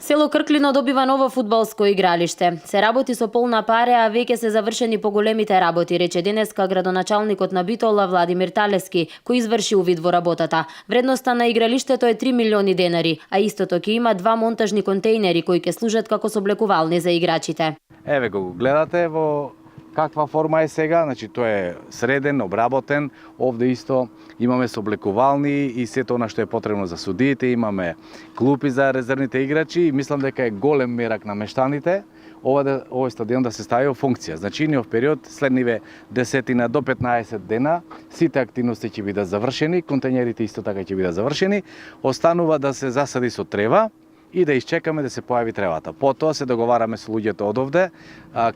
Село Крклино добива ново фудбалско игралиште. Се работи со полна паре, а веќе се завршени поголемите работи, рече денеска градоначалникот на Битола Владимир Талевски, кој изврши увид во работата. Вредноста на игралиштето е 3 милиони денари, а истото ќе има 2 монтажни контейнери кои ќе служат како соблекувални за играчите. Еве го гледате во каква форма е сега, значи тоа е среден, обработен. Овде исто имаме соблекувални и сето она што е потребно за судиите, имаме клупи за резервните играчи и мислам дека е голем мерак на мештаните овој стадион да се стави во функција. Значи во период следниве 10 до 15 дена сите активности ќе бидат завршени, контејнерите исто така ќе бидат завршени, останува да се засади со трева и да изчекаме да се појави тревата. Потоа се договараме со луѓето од овде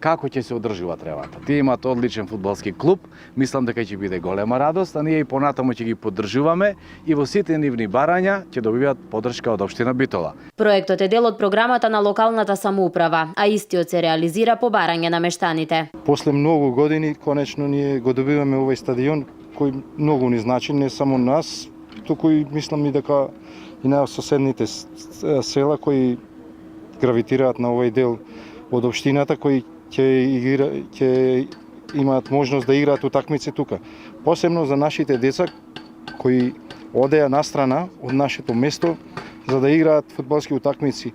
како ќе се одржува тревата. Тие имаат одличен фудбалски клуб, мислам дека ќе биде голема радост, а ние и понатаму ќе ги поддржуваме и во сите нивни барања ќе добиваат поддршка од општина Битола. Проектот е дел од програмата на локалната самоуправа, а истиот се реализира по барање на мештаните. После многу години конечно ние го добиваме овој стадион кој многу ни значи не само нас, туку и мислам и дека и на соседните села кои гравитираат на овој дел од општината кои ќе имаат можност да играат утакмици тука. Посебно за нашите деца кои одеа настрана од нашето место за да играат фудбалски утакмици,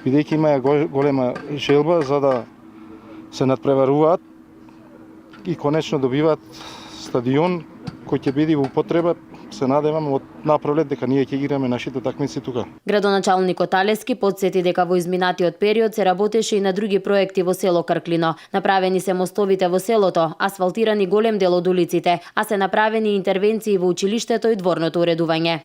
бидејќи имаја голема желба за да се надпреваруваат и конечно добиваат стадион кој ќе биде во употреба. Се надевам од напролет дека ние ќе играме нашите такмици тука. Градоначалникот Талевски потсети дека во изминатиот период се работеше и на други проекти во село Крклино. Направени се мостовите во селото, асфалтирани голем дел од улиците, а се направени интервенции во училиштето и дворното уредување.